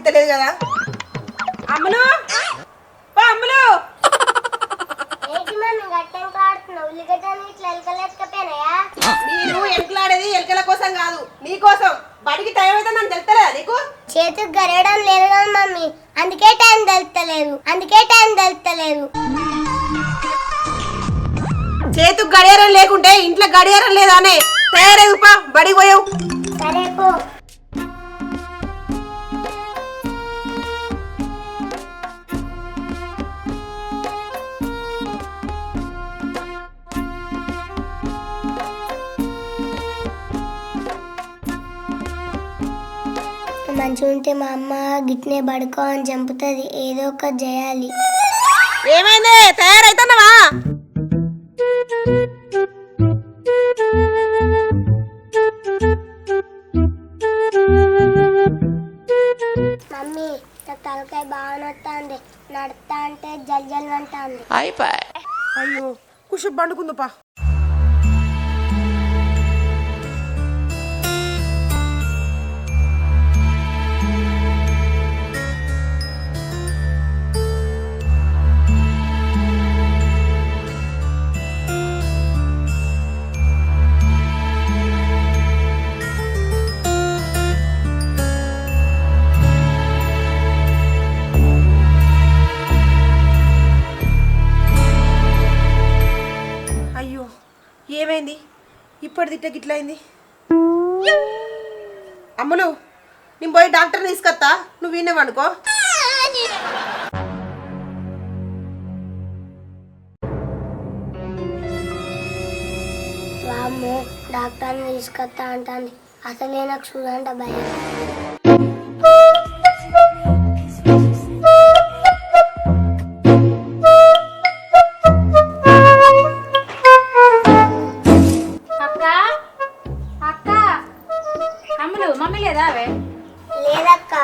ఆలోచిస్తలేదు కదా. అమ్ములు అమ్ములు నేను ఎలుకలాడేది ఎలుకల కోసం కాదు, నీ కోసం. బడికి టైం అయితే నన్ను తెలుస్తలేదా నీకు? చేతికి గరయడం లేదు కదా మమ్మీ, అందుకే టైం తెలుస్తలేదు. చేతికి గడియారం లేకుంటే ఇంట్లో గడియారం లేదానే? తయారయ్యపా, బడికి పోయావు. సరే పో. మంచిగా ఉంటే మా అమ్మ గిట్నే పడుకో అని చంపుతుంది. ఏదో ఒకటి చేయాలి. ఏమైంది, తయారైతున్నావా? మమ్మీ నాకు తలకాయ బాగా నొత్తాంది, నడతా అంటే జల్ జల్ అంటాంది. అయ్యో కుషు పండుకుందుపా. ఏమైంది ఇప్పుడు తిట్ట గిట్లయింది? అమ్ములు, నేను పోయి డాక్టర్ని తీసుకొస్తా, నువ్వు వినే అనుకో. వామ్మో, డాక్టర్ని తీసుకొస్తా అంటాంది. అసలే నాకు చూడంట భయం. లేదక్క.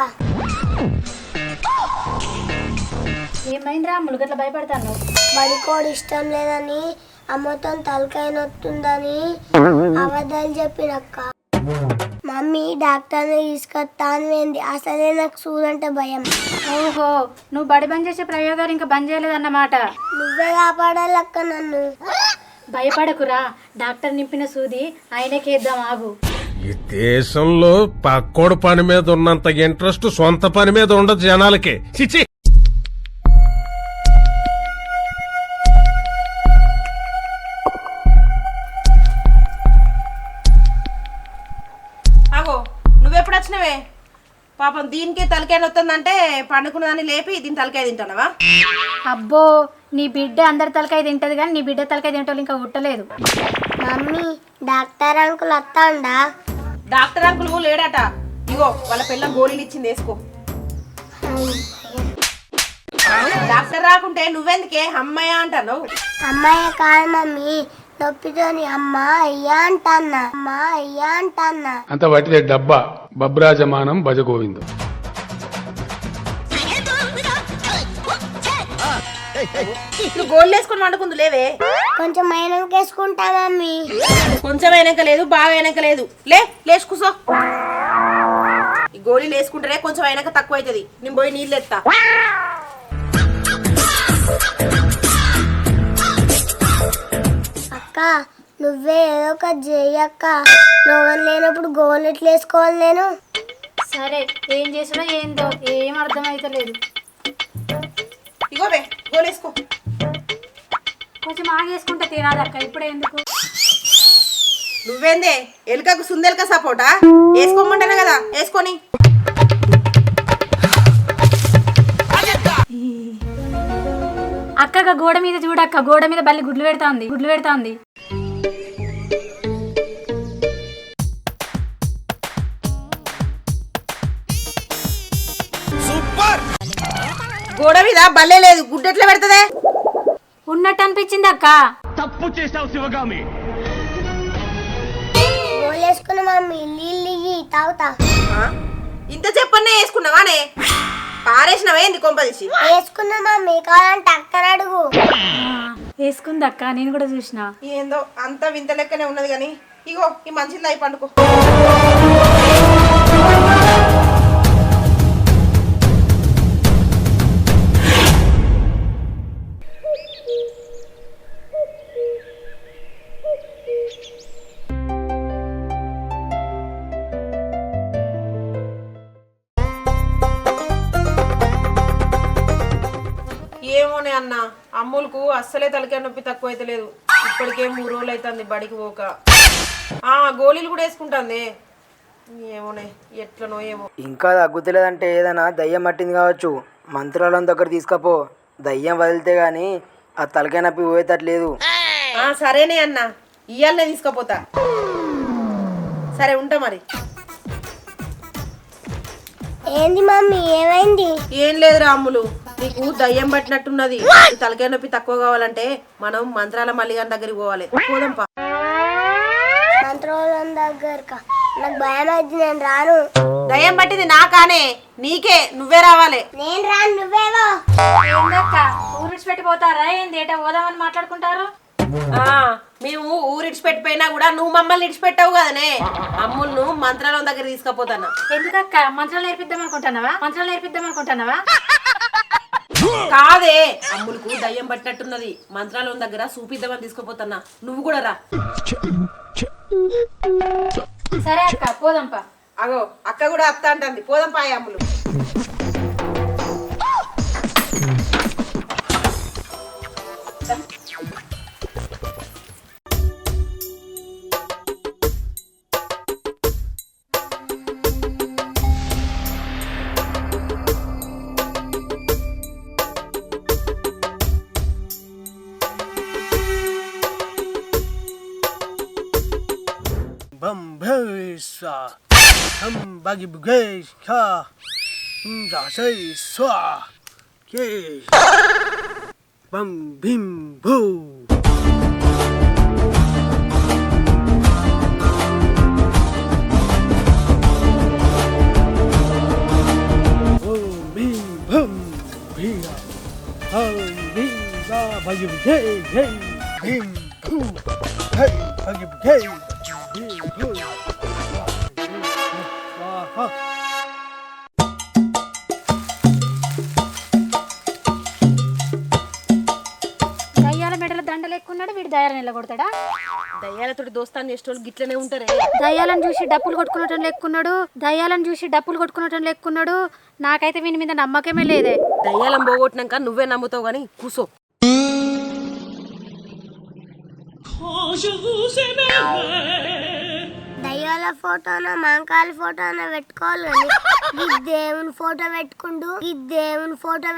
ఏమైందిరా ములుగట్ల భయపడతాను? బడికోడు ఇష్టం లేదని, అమ్మతో తలకాయ నొత్తుందని అబద్ధాలు చెప్పినక్క. మమ్మీ డాక్టర్ని తీసుకొస్తా అని, అసలే నాకు చూడంటే భయం. ఓహో, నువ్వు బడి బంద్ చేసే ప్రయోగాలు ఇంకా బంద్ చేయలేదన్నమాట. నువ్వే కాపాడాలక్క నన్ను. భయపడకురా, డాక్టర్ నింపిన సూది ఆయనకేద్దాం, ఆగు. ఈ దేశంలో పక్కోడు పని మీద ఉన్నంత ఇంట్రెస్ట్ సొంత పని మీద ఉండదు జనాలకి. చిచి, ఆగో, నువ్వెప్పుడు వచ్చినవే? పాపం దీనికే తలకాయ వస్తుందంటే పండుకున్నదాన్ని లేపి దీని తలకాయ తింటానవా? అబ్బో, నీ బిడ్డ అందరి తలకాయ తింటది కానీ నీ బిడ్డ తలకాయ తింటోళ్ళు ఇంకా ఉట్టలేదు. మమ్మీ డాక్టర్ అంకుల్ వస్తాండా? డాక్టర్ అంకుల్ లేడట. ఇగో వాళ్ళ పిల్ల గోళీలు ఇచ్చింది, వేసుకో. డాక్టర్ రాకుంటే నువ్వెందుకే అమ్మాయి అంటాను? అమ్మాయి కాదు మమ్మీ, నొప్పితోని అమ్మ అయ్యా అంటాన్నా. అంత వాటిదే డబ్బా బబ్రాజమానం భజగోవిందం. నువ్వు గోళ్ళు వేసుకొని వండుకుందు లేవే. కొంచెం మైనంకి వేసుకుంటా మమ్మీ. కొంచెం అయినాక లేదు, బాగా అయినాక లేదు. లేచి కూసో. ఈ గోళీలు వేసుకుంటారే కొంచెం అయినాక తక్కువ అవుతుంది. నేను పోయి నీళ్ళు ఎత్తా. అక్క నువ్వే ఏదో ఒకటి చెయ్యక్క. రోగం లేనప్పుడు గోళ్ళు ఎట్లా వేసుకోవాలి నేను? సరే, ఏం చేసినా ఏందో ఏం అర్థమైతలేదు. ఇగో బే, గోలు వేసుకో. కొంచెం ఆగేసుకుంటే తినాదక్క, ఇప్పుడే ఎందుకు? నువ్వేందే ఎలుకకు సుందెలక సపోటా? వేసుకోమంటానే కదా, వేసుకొని. అక్కగా గోడ మీద చూడక్క, గోడ మీద బల్లి గుడ్లు పెడతాంది. గోడ మీద బల్లే లేదు, గుడ్డు ఎట్లా పెడతదే? ఉన్నట్టు అనిపించింది అక్క. తప్పు చేసావు శివగామి. గోళ్ళు వేసుకున్న మమ్మీ, నీళ్ళు తాగుతా. ఇంత చెప్పనే వేసుకున్నావానే? పారేసినవే ఎందుకు కొంపదీసి? వేసుకున్నా మమ్మీ, కావాలంటే అక్కడ అడుగు. వేసుకుందక్క, నేను కూడా చూసిన. ఏందో అంత వింత లెక్కనే ఉన్నది కానీ ఇగో ఈ మంచిది అయి పండుకో. ఏమోనే అన్న, అమ్ములకు అస్సలే తలకాయ నొప్పి తక్కువ అయితే లేదు. ఇప్పటికే 3 రోజులు అవుతుంది బడికి పోక. గోళీలు కూడా వేసుకుంటుంది. ఏమోనే ఎట్లనో ఏమో. ఇంకా తగ్గుతలేదంటే ఏదైనా దయ్యం పట్టింది కావచ్చు. మంత్రాలను దగ్గర తీసుకపో, దయ్యం వదిలితే గాని ఆ తలకాయ నొప్పి పోయేటట్లేదు. సరేనే అన్న, ఇయ్యాలనే తీసుకపోతా. సరే ఉంటా మరి. ఏంది మమ్మీ ఏమైంది? ఏం లేదురా అమ్ములు, నీకు దయ్యం పట్టినట్టున్నది. ఈ తలకాయ నొప్పి తక్కువ కావాలంటే మనం మంత్రాల మల్లిగాని దగ్గరికి పోవాలి. పోదాంపా. మంత్రోలం దగ్గరకా? నాకు భయం అయితే నేను రాను. దయ్యం పట్టింది నాకానే, నీకే, నువ్వే రావాలి. నేను రాను, నువ్వేవో. ఏందక్క ఊరు విడిచిపెట్టి పోతారా ఏంది? ఏటా పోదామని మాట్లాడుకుంటారు. మేము ఊరు ఇడిచిపెట్టిపోయినా కూడా నువ్వు మమ్మల్ని ఇడిచిపెట్టావు కదనే. అమ్ములను మంత్రాలయం దగ్గర తీసుకుపోతాను. ఎందుకక్క మంత్రాలు నేర్పిద్దాం అనుకుంటున్నావా? కాదే, అమ్ములకు దయ్యం పట్టినట్టున్నది. మంత్రాలయం దగ్గర చూపిద్దామని తీసుకుపోతున్నా. నువ్వు కూడా రా. సరే అక్క పోదాంపా. అగో అక్క కూడా అత్త అంటుంది. పోదాంపా అమ్ములు. Bum besa, bagi bugesa, say swa, ke, bum bim boo. Bim bum bia, bim ba bagi bugesa, bim boo, hey bagi bugesa. దయ్యాల మెడల దండలు ఎక్కున్నాడు వీడు దయ్యాలను నిలగొడతాడా? దయ్యాలతోటి దోస్తాన్ని చేసేటోళ్ళు గిట్లనే ఉంటారే. దయ్యాలను చూసి డప్పులు కొట్టుకున్నటం లెక్కున్నాడు. నాకైతే వీని మీద నమ్మకమే లేదే. దయ్యాలను పోగొట్టినాక నువ్వే నమ్ముతావు గాని కూసో. దయ్యాల ఫోటోనా మంకాల ఫోటోనా పెట్టుకోవాలి కానీ ఈ దేవుని ఫోటో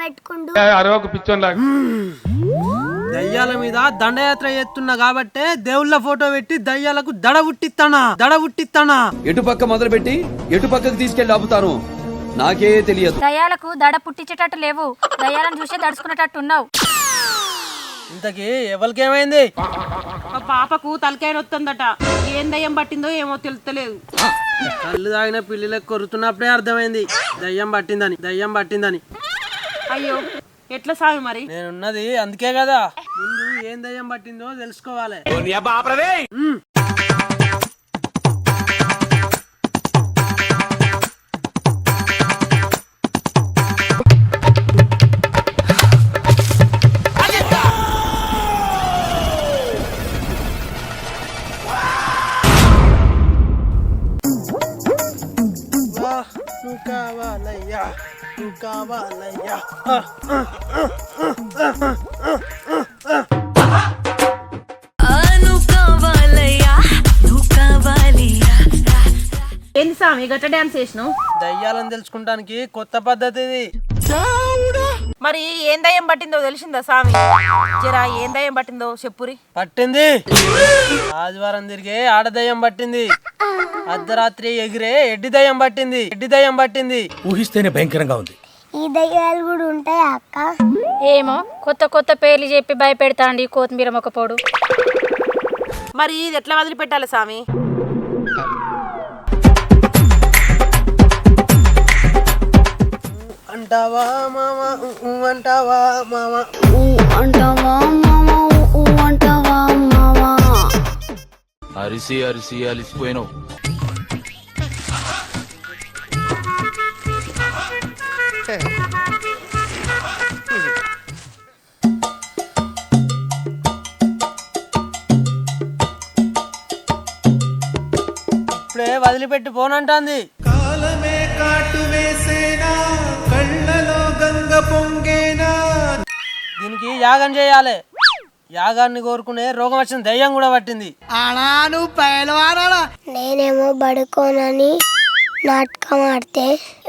పెట్టుకుండు. అరవకు పిచ్చోన్ లాగా. దయ్యాల మీద దండయాత్ర చేస్తున్నా కాబట్టే దేవుళ్ళ ఫోటో పెట్టి దయ్యాలకు దడ ఉట్టిస్తానా. ఎటుపక్క మొదలుపెట్టి ఎటుపక్కకు తీసుకెళ్లి ఆపుతాను నాకే తెలియదు. దయ్యాలకు దడ పుట్టించేటట్టు లేవు, దయ్యాలను చూసే దడుచుకునేటట్టు ఉన్నావు. ఇంతకీ ఎవరికేమైంది? మా పాపకు తలకాయ నొత్తుందట. ఏం దయ్యం పట్టిందో ఏమో తెలుస్తలేదు. కళ్ళు తాగిన పిల్లలకు కొరుతున్నప్పుడే అర్థమైంది దయ్యం పట్టిందని. అయ్యో ఎట్లా సామి మరి? నేనున్నది అందుకే కదా, ముందు ఏం దయ్యం పట్టిందో తెలుసుకోవాలి. నువ్వు కావాలయ్యా ఏంది సామి గట్ట డాన్స్ చేసినావు? దయ్యాలను తెలుసుకుంటానికి కొత్త పద్ధతి ఇది. మరి ఏం దయ్యం పట్టిందో తెలిసిందా సామి? జరా ఏం దయ్యం పట్టిందో చెప్పురి. పట్టింది, ఆదివారం తిరిగే ఆడదయ్యం పట్టింది, అర్ధరాత్రి ఎగిరే ఎడ్డి దయ్యం పట్టింది. ఊహిస్తేనే భయంకరంగా ఉంది. ఈ దయ్యాలు కూడా ఉంటాయా అక్క? ఏమో కొత్త పేర్లు చెప్పి భయపెడతాండి కొత్తిమీర మొక్కపోడు. మరి ఇది ఎట్లా వదిలిపెట్టాలి సామి? అంటావా మామ అంటావా మామ అరిసి అలిసిపోయినావు. ఇప్పుడే వదిలిపెట్టి పోనంటాంది. కాలమే కాటు వేసేనా, కళ్ళలో గంగ పొంగేనా. యాగం చేయాలి. యాగాన్ని కోరుకునే రోగం వచ్చిన దయ్యం కూడా పట్టింది. నేనేమో బడుకోనని నాటకం ఆడితే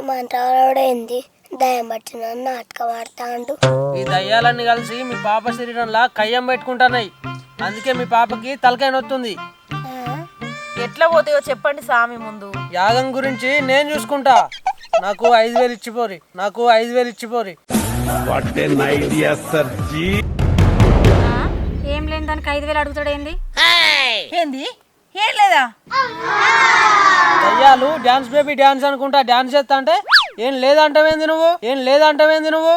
మంత్రాలోడేంది దయ్యం పట్టిన నాటకం ఆడతా అంటూ. ఈ దయ్యాలన్నీ కలిసి మీ పాప శరీరంలో కయ్యం పెట్టుకుంటున్నాయి. అందుకే మీ పాపకి తలకాయ నొత్తుంది. ఎట్లా పోతాయో చెప్పండి స్వామి ముందు. యాగం గురించి నేను చూసుకుంటా. నాకు 5,000 ఇచ్చిపోరి, నాకు 5,000 ఇచ్చిపోరి. ఏం లేని దానికి 5,000 అడుగుతాడు ఏంది? ఏంది ఏం లేదా? దయ్యాలు డాన్స్ బేబీ డాన్స్ అనుకుంటా డాన్స్ చేస్తా అంటే ఏం లేదంటావేంది నువ్వు, ఏం లేదంటావేంది నువ్వు?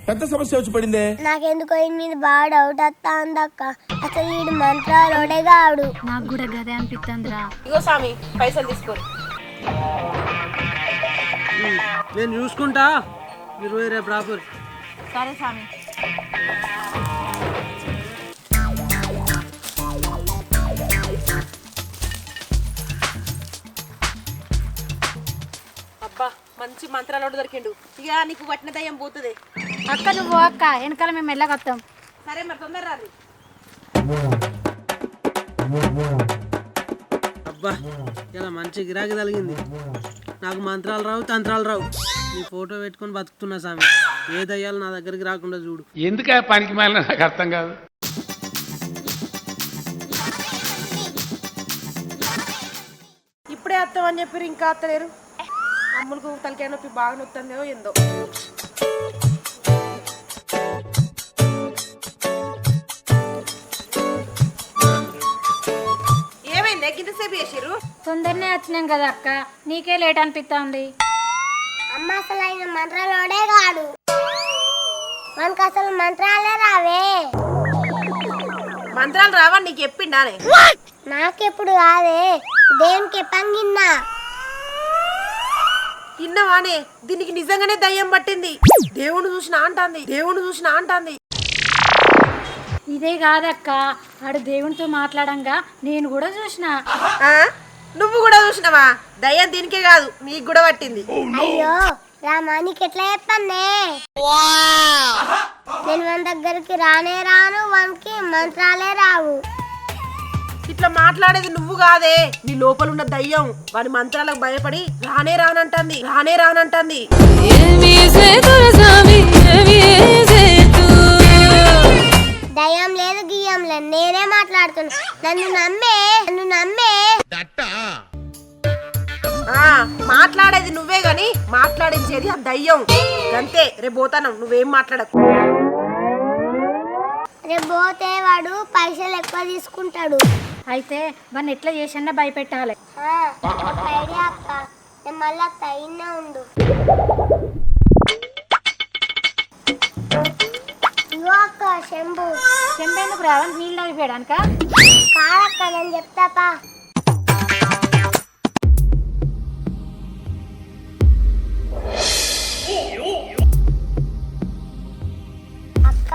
పెద్ద సమస్య వచ్చి పడిందే. నాకెందుకో ఈ మీద బాగా డౌట్ వస్తా అందక్క. అసలు వీడు మంత్రాలోడే కాడు. నాకు కూడా గదే అనిపిస్తుందిరా. ఇగో స్వామి పైసలు తీసుకోరు. నేను చూసుకుంటా, మీరు రేపు రాపూరి. సరే స్వామి. అబ్బా మంచి మంత్రాలు దొరికిండు. ఇక నీకు పట్టిన దయ్యం పోతుంది. అక్క నువ్వు అక్క వెనకాల మేము వెళ్ళగత్తాం. సరే మరి తొందర రాదు. అబ్బా ఇలా మంచి గిరాకీ తగిలింది. నాకు మంత్రాలు రావు, తంత్రాలు రావు. నీ ఫోటో పెట్టుకొని బతుకుతున్నా స్వామి. ఏ దయ్యాలు నా దగ్గరికి రాకుండా చూడు. ఎందుకే పనికి మాలిన నాకు అర్థం కాదు. ఇప్పుడే వస్తామని చెప్పారు, ఇంకా వస్తలేరు. అమ్ములకు తలకాయ నొప్పి బాగా నొత్తుందో ఏందో. ఏమైంది గింతసేపు చేసిర్రు? తొందరనే వచ్చినాం కదా అక్క, నీకే లేట్ అనిపిస్తుంది. అమ్మ అసలు ఆయన మంత్రాలోడే కాడు. మనకు అసలు మంత్రాలే రావే. మంత్రాలు రావని నీకు చెప్పిండానే? నాకెప్పుడు కాదే, దేవునికి పంగిన్నా. ఇన్నవానే దీనికి నిజంగానే దయ్యం పట్టింది. దేవుడు చూసిన అంటాంది, దేవుడు చూసిన అంటాంది. ఇదే కాదక్క, ఆడు దేవునితో మాట్లాడంగా నేను కూడా చూసిన. నువ్వు కూడా చూసినావా? దయ్యం దీనికే కాదు నీకు కూడా పట్టింది. అయ్యో రామా, నీకు ఎట్లా చెప్పండి? నేను మన దగ్గరికి రానే రాను, వానికి మంత్రాలే రావు. ఇట్లా మాట్లాడేది నువ్వు కాదే, నీ లోపల ఉన్న దయ్యం. వాడి మంత్రాలకు భయపడి రానే రానంటుంది, రానే రానంటుంది. దయ్యం లేదు గియ్యం లేదు, నేనే మాట్లాడుతున్నా. నన్ను నమ్మే. మాట్లాడేది నువ్వే గాని మాట్లాడించేది ఆ దయ్యం. అంతే. రేపు పోతాను, నువ్వేం మాట్లాడకు. రేపు పోతే వాడు పైసలు ఎక్కువ తీసుకుంటాడు. అయితే వాడిని ఎట్లా చేసన్నా భయపెట్టాలి. ఐడియా అక్క, నేను మళ్ళా తయిన్నే ఉండు. ఇగో అక్క శంభు. చెంబేందుకు రావని నీళ్ళు అయిపోయాడానిక? కాదక్క, నేను చెప్తాపా. అక్క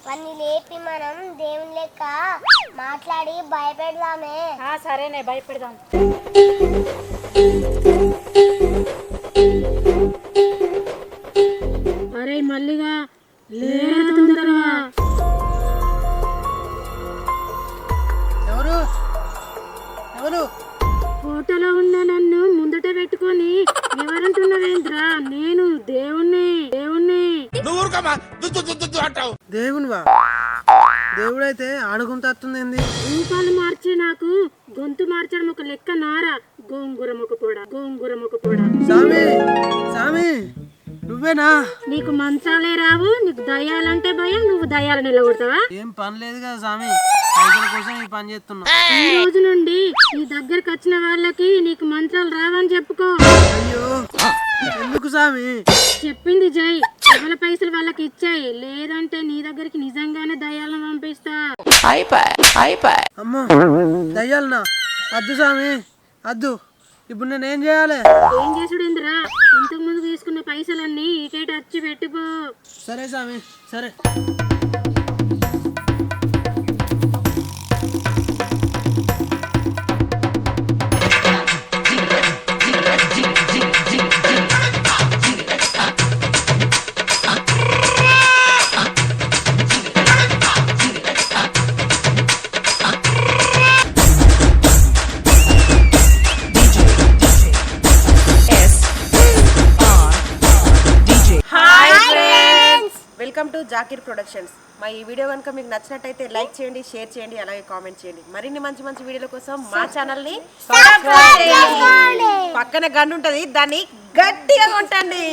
వాన్ని లేపి మనం దేవుని లెక్క మాట్లాడి భయపెడదామే. సరేనే భయపెడదాం. అరే మల్లిగా లేదురా. ఎవరు ఎవరు? ఫోటోలో ఉన్న నన్ను ముందట పెట్టుకొని ఎవరంటున్నావేంద్రా? నేను దేవుణ్ణి. దేవునివా? దేవుడైతే అడుగుంటుంది. రూపాలు మార్చి నాకు గొంతు మార్చడం ఒక లెక్క నారా. గోంగూర మొక్క పొడ. సామి నువ్వేనా? నీకు మంచాలే రావు, నీకు దయ్యాలంటే భయం, నువ్వు దయ్యాలు నిలబడతావా? ఏం పని లేదు కదా సామి, పైసల కోసం ఈ పని చేస్తున్నా. ఈ రోజు నుండి నీ దగ్గరకు వచ్చిన వాళ్ళకి నీకు మంత్రాలు రావని చెప్పుకో. అయ్యో ఎందుకు సామి? చెప్పింది జై. ఎవరి పైసలు వాళ్ళకి ఇచ్చాయి, లేదంటే నీ దగ్గరికి నిజంగానే దయ్యాలను పంపిస్తా. అమ్మో దయ్యాలనా? అద్దు సామి అద్దు. ఇప్పుడు నేను ఏం చేయాలి? ఏం చేసుడు ఇంద్రా, ఇంతకు ముందు తీసుకున్న పైసలన్నీ ఇటేట వచ్చి పెట్టుకో. సరే సామి సరే. జాకీర్ ప్రొడక్షన్స్. మా ఈ వీడియో కనుక మీకు నచ్చినట్టయితే లైక్ చేయండి, షేర్ చేయండి, అలాగే కామెంట్ చేయండి. మరిన్ని మంచి మంచి వీడియోల కోసం మా ఛానల్ని సబ్స్క్రైబ్ చేయండి. పక్కన గంట ఉంటుంది, దాన్ని గట్టిగా కొట్టండి.